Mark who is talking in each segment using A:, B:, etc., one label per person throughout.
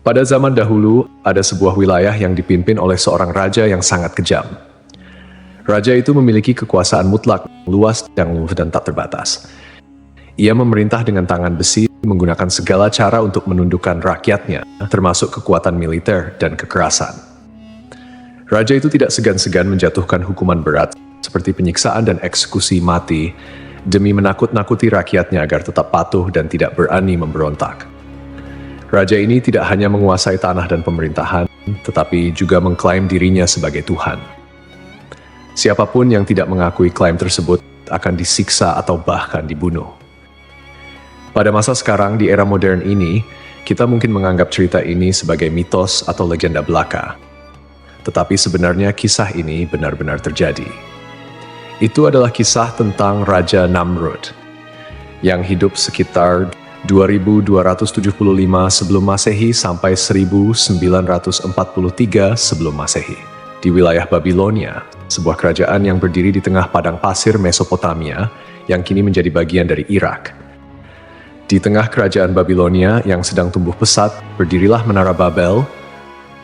A: Pada zaman dahulu, ada sebuah wilayah yang dipimpin oleh seorang raja yang sangat kejam. Raja itu memiliki kekuasaan mutlak, luas, dan tak terbatas. Ia memerintah dengan tangan besi, menggunakan segala cara untuk menundukkan rakyatnya, termasuk kekuatan militer dan kekerasan. Raja itu tidak segan-segan menjatuhkan hukuman berat, seperti penyiksaan dan eksekusi mati, demi menakut-nakuti rakyatnya agar tetap patuh dan tidak berani memberontak. Raja ini tidak hanya menguasai tanah dan pemerintahan, tetapi juga mengklaim dirinya sebagai Tuhan. Siapapun yang tidak mengakui klaim tersebut akan disiksa atau bahkan dibunuh. Pada masa sekarang, di era modern ini, kita mungkin menganggap cerita ini sebagai mitos atau legenda belaka. Tetapi sebenarnya kisah ini benar-benar terjadi. Itu adalah kisah tentang Raja Namrud, yang hidup sekitar 2275 sebelum Masehi sampai 1943 sebelum Masehi di wilayah Babilonia, sebuah kerajaan yang berdiri di tengah padang pasir Mesopotamia yang kini menjadi bagian dari Irak. Di tengah kerajaan Babilonia yang sedang tumbuh pesat, berdirilah Menara Babel,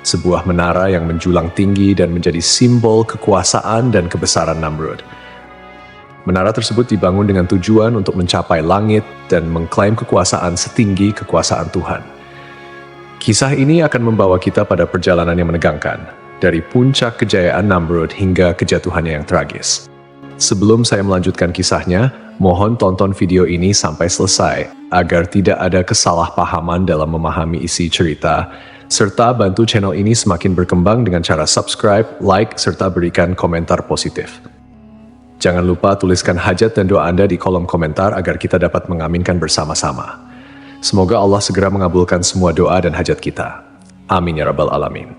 A: sebuah menara yang menjulang tinggi dan menjadi simbol kekuasaan dan kebesaran Namrud. Menara tersebut dibangun dengan tujuan untuk mencapai langit dan mengklaim kekuasaan setinggi kekuasaan Tuhan. Kisah ini akan membawa kita pada perjalanan yang menegangkan, dari puncak kejayaan Namrud hingga kejatuhannya yang tragis. Sebelum saya melanjutkan kisahnya, mohon tonton video ini sampai selesai, agar tidak ada kesalahpahaman dalam memahami isi cerita, serta bantu channel ini semakin berkembang dengan cara subscribe, like, serta berikan komentar positif. Jangan lupa tuliskan hajat dan doa Anda di kolom komentar agar kita dapat mengaminkan bersama-sama. Semoga Allah segera mengabulkan semua doa dan hajat kita. Amin ya rabbal alamin.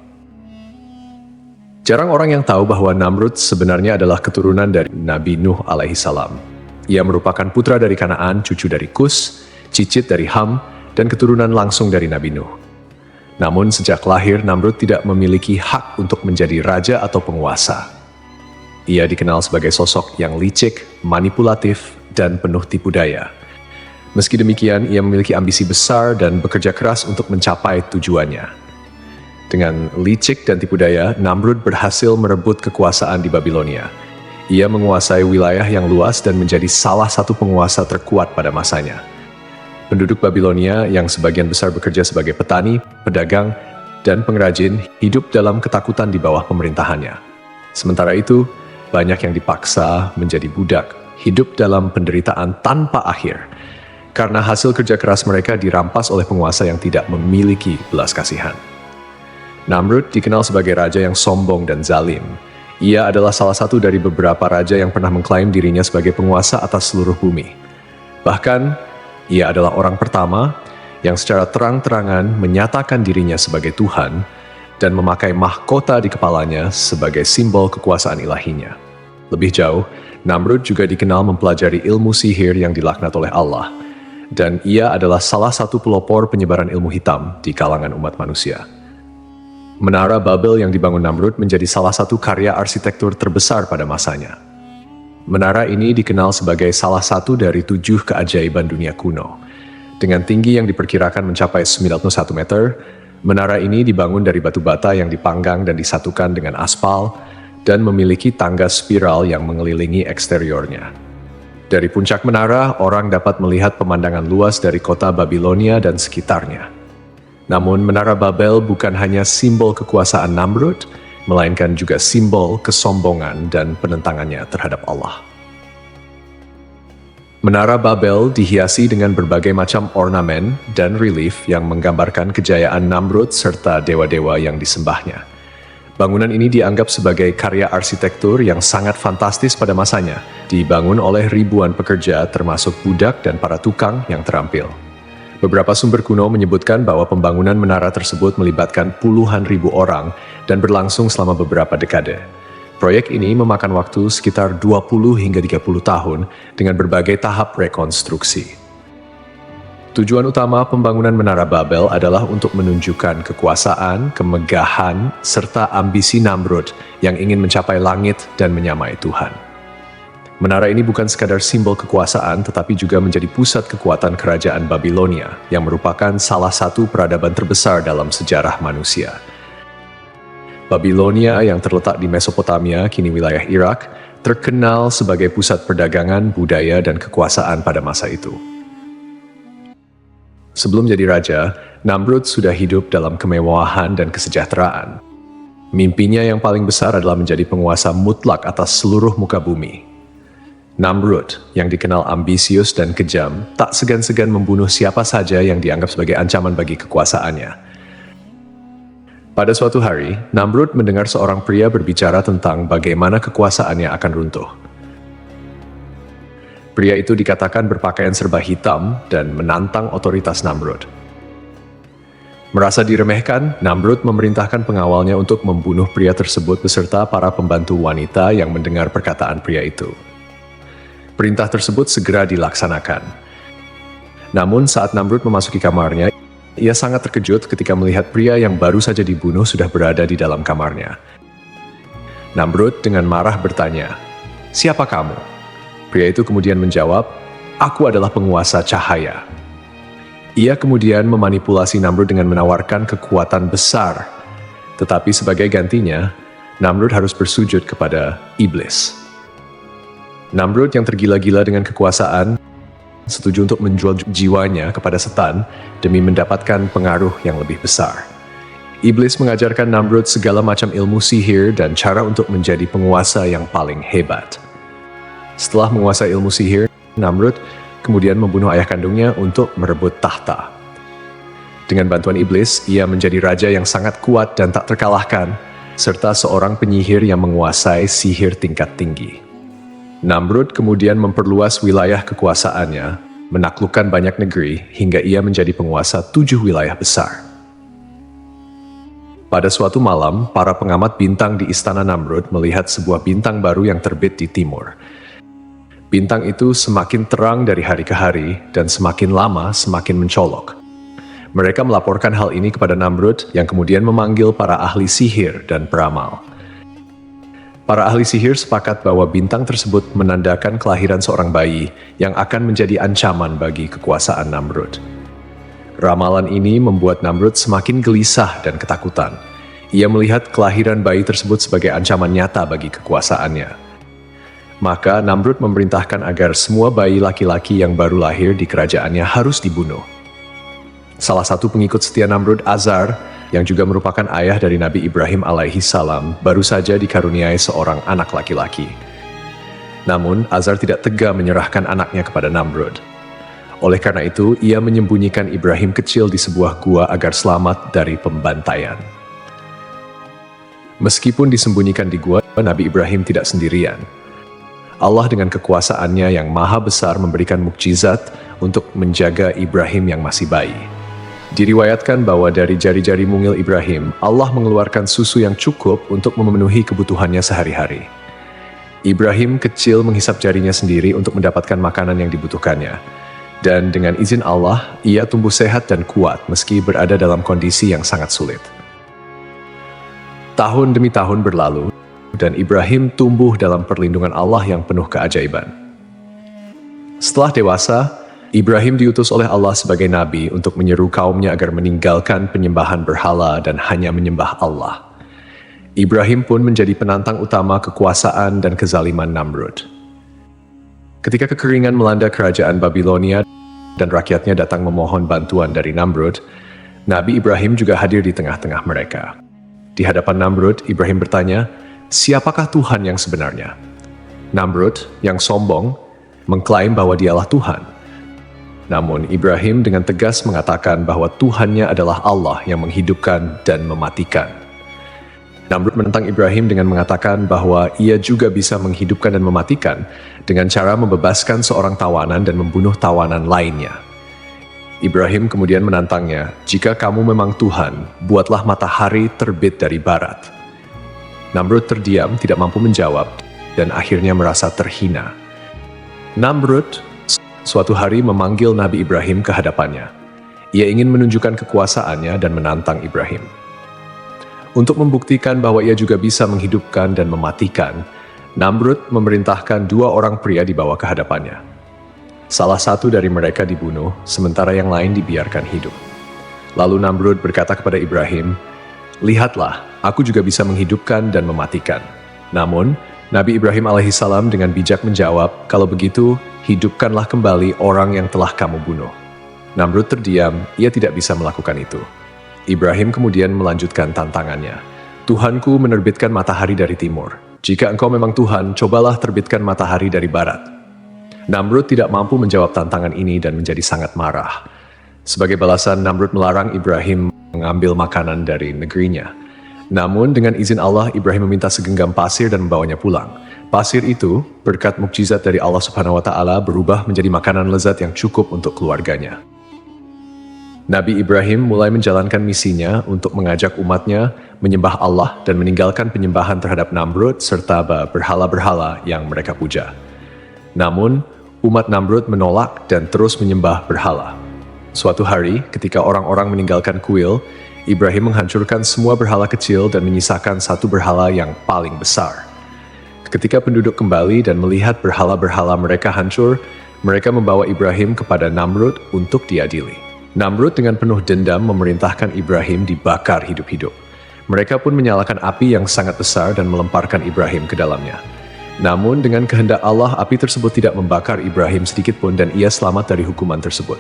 A: Jarang orang yang tahu bahwa Namrud sebenarnya adalah keturunan dari Nabi Nuh alaihissalam. Ia merupakan putra dari Kanaan, cucu dari Kus, cicit dari Ham, dan keturunan langsung dari Nabi Nuh. Namun sejak lahir, Namrud tidak memiliki hak untuk menjadi raja atau penguasa. Ia dikenal sebagai sosok yang licik, manipulatif, dan penuh tipu daya. Meski demikian, ia memiliki ambisi besar dan bekerja keras untuk mencapai tujuannya. Dengan licik dan tipu daya, Namrud berhasil merebut kekuasaan di Babilonia. Ia menguasai wilayah yang luas dan menjadi salah satu penguasa terkuat pada masanya. Penduduk Babilonia yang sebagian besar bekerja sebagai petani, pedagang, dan pengrajin hidup dalam ketakutan di bawah pemerintahannya. Sementara itu, banyak yang dipaksa menjadi budak, hidup dalam penderitaan tanpa akhir, karena hasil kerja keras mereka dirampas oleh penguasa yang tidak memiliki belas kasihan. Namrud dikenal sebagai raja yang sombong dan zalim. Ia adalah salah satu dari beberapa raja yang pernah mengklaim dirinya sebagai penguasa atas seluruh bumi. Bahkan, ia adalah orang pertama yang secara terang-terangan menyatakan dirinya sebagai Tuhan dan memakai mahkota di kepalanya sebagai simbol kekuasaan ilahinya. Lebih jauh, Namrud juga dikenal mempelajari ilmu sihir yang dilaknat oleh Allah, dan ia adalah salah satu pelopor penyebaran ilmu hitam di kalangan umat manusia. Menara Babel yang dibangun Namrud menjadi salah satu karya arsitektur terbesar pada masanya. Menara ini dikenal sebagai salah satu dari 7 keajaiban dunia kuno. Dengan tinggi yang diperkirakan mencapai 91 meter, menara ini dibangun dari batu bata yang dipanggang dan disatukan dengan aspal dan memiliki tangga spiral yang mengelilingi eksteriornya. Dari puncak menara, orang dapat melihat pemandangan luas dari kota Babilonia dan sekitarnya. Namun, Menara Babel bukan hanya simbol kekuasaan Namrud, melainkan juga simbol kesombongan dan penentangannya terhadap Allah. Menara Babel dihiasi dengan berbagai macam ornamen dan relief yang menggambarkan kejayaan Namrud serta dewa-dewa yang disembahnya. Bangunan ini dianggap sebagai karya arsitektur yang sangat fantastis pada masanya, dibangun oleh ribuan pekerja termasuk budak dan para tukang yang terampil. Beberapa sumber kuno menyebutkan bahwa pembangunan menara tersebut melibatkan puluhan ribu orang dan berlangsung selama beberapa dekade. Proyek ini memakan waktu sekitar 20 hingga 30 tahun dengan berbagai tahap rekonstruksi. Tujuan utama pembangunan Menara Babel adalah untuk menunjukkan kekuasaan, kemegahan, serta ambisi Namrud yang ingin mencapai langit dan menyamai Tuhan. Menara ini bukan sekadar simbol kekuasaan, tetapi juga menjadi pusat kekuatan kerajaan Babilonia, yang merupakan salah satu peradaban terbesar dalam sejarah manusia. Babilonia yang terletak di Mesopotamia, kini wilayah Irak, terkenal sebagai pusat perdagangan, budaya, dan kekuasaan pada masa itu. Sebelum jadi raja, Namrud sudah hidup dalam kemewahan dan kesejahteraan. Mimpinya yang paling besar adalah menjadi penguasa mutlak atas seluruh muka bumi. Namrud, yang dikenal ambisius dan kejam, tak segan-segan membunuh siapa saja yang dianggap sebagai ancaman bagi kekuasaannya. Pada suatu hari, Namrud mendengar seorang pria berbicara tentang bagaimana kekuasaannya akan runtuh. Pria itu dikatakan berpakaian serba hitam dan menantang otoritas Namrud. Merasa diremehkan, Namrud memerintahkan pengawalnya untuk membunuh pria tersebut beserta para pembantu wanita yang mendengar perkataan pria itu. Perintah tersebut segera dilaksanakan. Namun saat Namrud memasuki kamarnya, ia sangat terkejut ketika melihat pria yang baru saja dibunuh sudah berada di dalam kamarnya. Namrud dengan marah bertanya, "Siapa kamu?" Pria itu kemudian menjawab, "Aku adalah penguasa cahaya." Ia kemudian memanipulasi Namrud dengan menawarkan kekuatan besar. Tetapi sebagai gantinya, Namrud harus bersujud kepada iblis. Namrud yang tergila-gila dengan kekuasaan, setuju untuk menjual jiwanya kepada setan demi mendapatkan pengaruh yang lebih besar. Iblis mengajarkan Namrud segala macam ilmu sihir dan cara untuk menjadi penguasa yang paling hebat. Setelah menguasai ilmu sihir, Namrud kemudian membunuh ayah kandungnya untuk merebut tahta. Dengan bantuan iblis, ia menjadi raja yang sangat kuat dan tak terkalahkan, serta seorang penyihir yang menguasai sihir tingkat tinggi. Namrud kemudian memperluas wilayah kekuasaannya, menaklukkan banyak negeri hingga ia menjadi penguasa 7 wilayah besar. Pada suatu malam, para pengamat bintang di istana Namrud melihat sebuah bintang baru yang terbit di timur. Bintang itu semakin terang dari hari ke hari dan semakin lama semakin mencolok. Mereka melaporkan hal ini kepada Namrud yang kemudian memanggil para ahli sihir dan peramal. Para ahli sihir sepakat bahwa bintang tersebut menandakan kelahiran seorang bayi yang akan menjadi ancaman bagi kekuasaan Namrud. Ramalan ini membuat Namrud semakin gelisah dan ketakutan. Ia melihat kelahiran bayi tersebut sebagai ancaman nyata bagi kekuasaannya. Maka Namrud memerintahkan agar semua bayi laki-laki yang baru lahir di kerajaannya harus dibunuh. Salah satu pengikut setia Namrud, Azar, yang juga merupakan ayah dari Nabi Ibrahim alaihi salam, baru saja dikaruniai seorang anak laki-laki. Namun, Azar tidak tega menyerahkan anaknya kepada Namrud. Oleh karena itu, ia menyembunyikan Ibrahim kecil di sebuah gua agar selamat dari pembantaian. Meskipun disembunyikan di gua, Nabi Ibrahim tidak sendirian. Allah dengan kekuasaannya yang maha besar memberikan mukjizat untuk menjaga Ibrahim yang masih bayi. Diriwayatkan bahwa dari jari-jari mungil Ibrahim, Allah mengeluarkan susu yang cukup untuk memenuhi kebutuhannya sehari-hari. Ibrahim kecil menghisap jarinya sendiri untuk mendapatkan makanan yang dibutuhkannya. Dan dengan izin Allah, ia tumbuh sehat dan kuat meski berada dalam kondisi yang sangat sulit. Tahun demi tahun berlalu, dan Ibrahim tumbuh dalam perlindungan Allah yang penuh keajaiban. Setelah dewasa, Ibrahim diutus oleh Allah sebagai nabi untuk menyeru kaumnya agar meninggalkan penyembahan berhala dan hanya menyembah Allah. Ibrahim pun menjadi penantang utama kekuasaan dan kezaliman Namrud. Ketika kekeringan melanda kerajaan Babilonia dan rakyatnya datang memohon bantuan dari Namrud, Nabi Ibrahim juga hadir di tengah-tengah mereka. Di hadapan Namrud, Ibrahim bertanya, "Siapakah Tuhan yang sebenarnya?" Namrud, yang sombong, mengklaim bahwa dialah Tuhan. Namun Ibrahim dengan tegas mengatakan bahwa Tuhannya adalah Allah yang menghidupkan dan mematikan. Namrud menentang Ibrahim dengan mengatakan bahwa ia juga bisa menghidupkan dan mematikan dengan cara membebaskan seorang tawanan dan membunuh tawanan lainnya. Ibrahim kemudian menantangnya, "Jika kamu memang Tuhan, buatlah matahari terbit dari barat." Namrud terdiam, tidak mampu menjawab, dan akhirnya merasa terhina. Namrud suatu hari memanggil Nabi Ibrahim ke hadapannya. Ia ingin menunjukkan kekuasaannya dan menantang Ibrahim. Untuk membuktikan bahwa ia juga bisa menghidupkan dan mematikan, Namrud memerintahkan 2 orang pria dibawa ke hadapannya. Salah satu dari mereka dibunuh, sementara yang lain dibiarkan hidup. Lalu Namrud berkata kepada Ibrahim, "Lihatlah, aku juga bisa menghidupkan dan mematikan." Namun, Nabi Ibrahim alaihissalam dengan bijak menjawab, "Kalau begitu, hidupkanlah kembali orang yang telah kamu bunuh." Namrud terdiam, ia tidak bisa melakukan itu. Ibrahim kemudian melanjutkan tantangannya. "Tuhanku menerbitkan matahari dari timur. Jika engkau memang Tuhan, cobalah terbitkan matahari dari barat." Namrud tidak mampu menjawab tantangan ini dan menjadi sangat marah. Sebagai balasan, Namrud melarang Ibrahim mengambil makanan dari negerinya. Namun dengan izin Allah, Ibrahim meminta segenggam pasir dan membawanya pulang. Pasir itu, berkat mukjizat dari Allah Subhanahu wa Ta'ala, berubah menjadi makanan lezat yang cukup untuk keluarganya. Nabi Ibrahim mulai menjalankan misinya untuk mengajak umatnya menyembah Allah dan meninggalkan penyembahan terhadap Namrud serta berhala-berhala yang mereka puja. Namun, umat Namrud menolak dan terus menyembah berhala. Suatu hari, ketika orang-orang meninggalkan kuil, Ibrahim menghancurkan semua berhala kecil dan menyisakan satu berhala yang paling besar. Ketika penduduk kembali dan melihat berhala-berhala mereka hancur, mereka membawa Ibrahim kepada Namrud untuk diadili. Namrud dengan penuh dendam memerintahkan Ibrahim dibakar hidup-hidup. Mereka pun menyalakan api yang sangat besar dan melemparkan Ibrahim ke dalamnya. Namun dengan kehendak Allah, api tersebut tidak membakar Ibrahim sedikitpun dan ia selamat dari hukuman tersebut.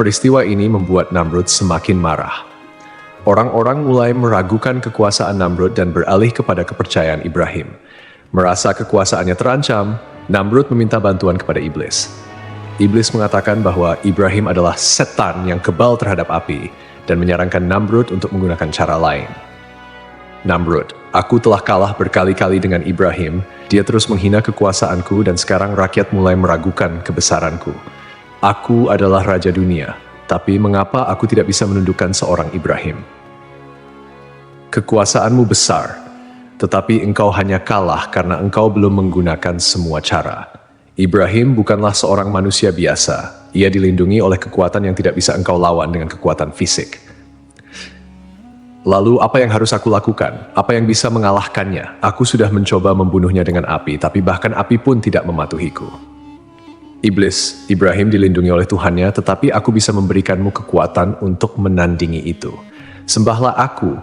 A: Peristiwa ini membuat Namrud semakin marah. Orang-orang mulai meragukan kekuasaan Namrud dan beralih kepada kepercayaan Ibrahim. Merasa kekuasaannya terancam, Namrud meminta bantuan kepada iblis. Iblis mengatakan bahwa Ibrahim adalah setan yang kebal terhadap api dan menyarankan Namrud untuk menggunakan cara lain. "Namrud, aku telah kalah berkali-kali dengan Ibrahim, dia terus menghina kekuasaanku dan sekarang rakyat mulai meragukan kebesaranku. Aku adalah raja dunia, tapi mengapa aku tidak bisa menundukkan seorang Ibrahim? Kekuasaanmu besar, tetapi engkau hanya kalah karena engkau belum menggunakan semua cara. Ibrahim bukanlah seorang manusia biasa. Ia dilindungi oleh kekuatan yang tidak bisa engkau lawan dengan kekuatan fisik. Lalu apa yang harus aku lakukan? Apa yang bisa mengalahkannya? Aku sudah mencoba membunuhnya dengan api, tapi bahkan api pun tidak mematuhiku." Iblis, Ibrahim dilindungi oleh Tuhannya, tetapi aku bisa memberikanmu kekuatan untuk menandingi itu. Sembahlah aku.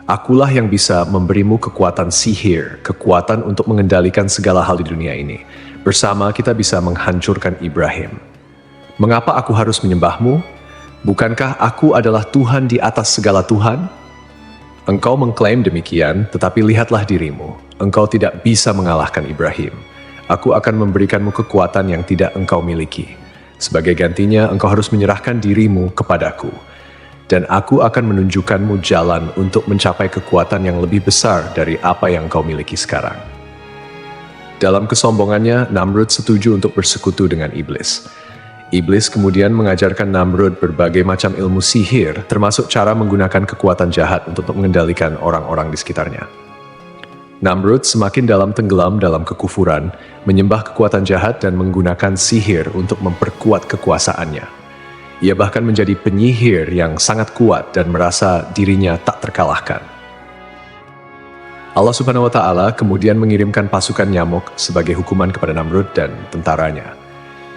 A: Akulah yang bisa memberimu kekuatan sihir, kekuatan untuk mengendalikan segala hal di dunia ini. Bersama kita bisa menghancurkan Ibrahim. Mengapa aku harus menyembahmu? Bukankah aku adalah Tuhan di atas segala Tuhan? Engkau mengklaim demikian, tetapi lihatlah dirimu. Engkau tidak bisa mengalahkan Ibrahim. Aku akan memberikanmu kekuatan yang tidak engkau miliki. Sebagai gantinya, engkau harus menyerahkan dirimu kepadaku. Dan aku akan menunjukkanmu jalan untuk mencapai kekuatan yang lebih besar dari apa yang engkau miliki sekarang. Dalam kesombongannya, Namrud setuju untuk bersekutu dengan iblis. Iblis kemudian mengajarkan Namrud berbagai macam ilmu sihir, termasuk cara menggunakan kekuatan jahat untuk mengendalikan orang-orang di sekitarnya. Namrud semakin tenggelam dalam kekufuran, menyembah kekuatan jahat dan menggunakan sihir untuk memperkuat kekuasaannya. Ia bahkan menjadi penyihir yang sangat kuat dan merasa dirinya tak terkalahkan. Allah Subhanahu wa Ta'ala kemudian mengirimkan pasukan nyamuk sebagai hukuman kepada Namrud dan tentaranya.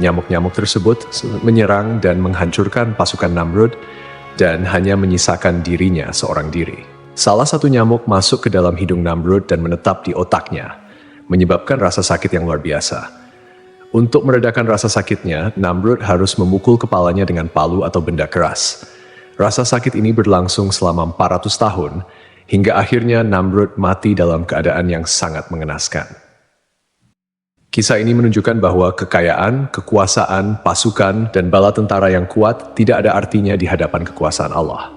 A: Nyamuk-nyamuk tersebut menyerang dan menghancurkan pasukan Namrud dan hanya menyisakan dirinya seorang diri. Salah satu nyamuk masuk ke dalam hidung Namrud dan menetap di otaknya, menyebabkan rasa sakit yang luar biasa. Untuk meredakan rasa sakitnya, Namrud harus memukul kepalanya dengan palu atau benda keras. Rasa sakit ini berlangsung selama 400 tahun, hingga akhirnya Namrud mati dalam keadaan yang sangat mengenaskan. Kisah ini menunjukkan bahwa kekayaan, kekuasaan, pasukan, dan bala tentara yang kuat tidak ada artinya di hadapan kekuasaan Allah.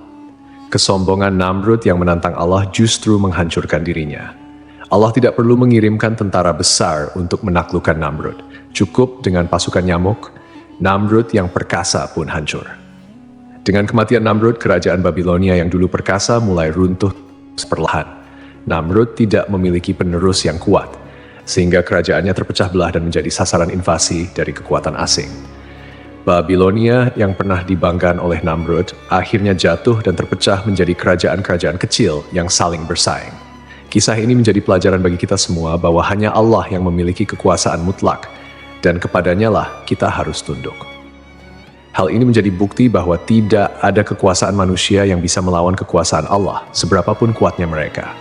A: Kesombongan Namrud yang menantang Allah justru menghancurkan dirinya. Allah tidak perlu mengirimkan tentara besar untuk menaklukkan Namrud. Cukup dengan pasukan nyamuk, Namrud yang perkasa pun hancur. Dengan kematian Namrud, kerajaan Babilonia yang dulu perkasa mulai runtuh perlahan. Namrud tidak memiliki penerus yang kuat, sehingga kerajaannya terpecah belah dan menjadi sasaran invasi dari kekuatan asing. Babilonia yang pernah dibanggakan oleh Namrud akhirnya jatuh dan terpecah menjadi kerajaan-kerajaan kecil yang saling bersaing. Kisah ini menjadi pelajaran bagi kita semua bahwa hanya Allah yang memiliki kekuasaan mutlak, dan kepadanya lah kita harus tunduk. Hal ini menjadi bukti bahwa tidak ada kekuasaan manusia yang bisa melawan kekuasaan Allah, seberapapun kuatnya mereka.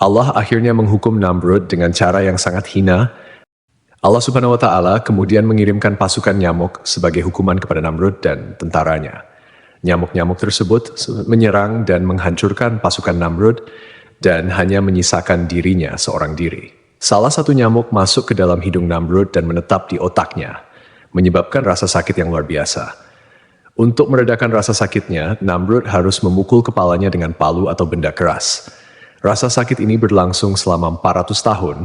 A: Allah akhirnya menghukum Namrud dengan cara yang sangat hina. Allah Subhanahu wa Ta'ala kemudian mengirimkan pasukan nyamuk sebagai hukuman kepada Namrud dan tentaranya. Nyamuk-nyamuk tersebut menyerang dan menghancurkan pasukan Namrud dan hanya menyisakan dirinya seorang diri. Salah satu nyamuk masuk ke dalam hidung Namrud dan menetap di otaknya, menyebabkan rasa sakit yang luar biasa. Untuk meredakan rasa sakitnya, Namrud harus memukul kepalanya dengan palu atau benda keras. Rasa sakit ini berlangsung selama 400 tahun,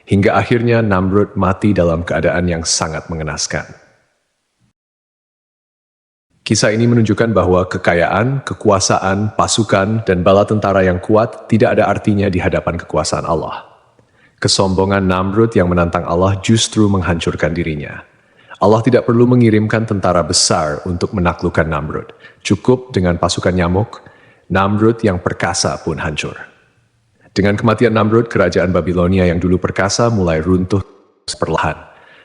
A: hingga akhirnya Namrud mati dalam keadaan yang sangat mengenaskan. Kisah ini menunjukkan bahwa kekayaan, kekuasaan, pasukan, dan bala tentara yang kuat tidak ada artinya di hadapan kekuasaan Allah. Kesombongan Namrud yang menantang Allah justru menghancurkan dirinya. Allah tidak perlu mengirimkan tentara besar untuk menaklukkan Namrud. Cukup dengan pasukan nyamuk, Namrud yang perkasa pun hancur. Dengan kematian Namrud, kerajaan Babilonia yang dulu perkasa mulai runtuh perlahan.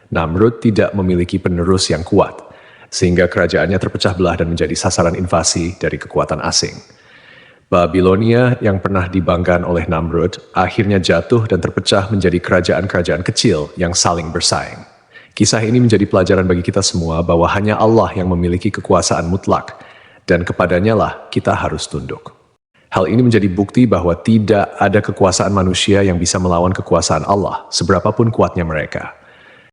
A: Namrud tidak memiliki penerus yang kuat, sehingga kerajaannya terpecah belah dan menjadi sasaran invasi dari kekuatan asing. Babilonia yang pernah dibanggakan oleh Namrud akhirnya jatuh dan terpecah menjadi kerajaan-kerajaan kecil yang saling bersaing. Kisah ini menjadi pelajaran bagi kita semua bahwa hanya Allah yang memiliki kekuasaan mutlak, dan kepadanya lah kita harus tunduk. Hal ini menjadi bukti bahwa tidak ada kekuasaan manusia yang bisa melawan kekuasaan Allah, seberapapun kuatnya mereka.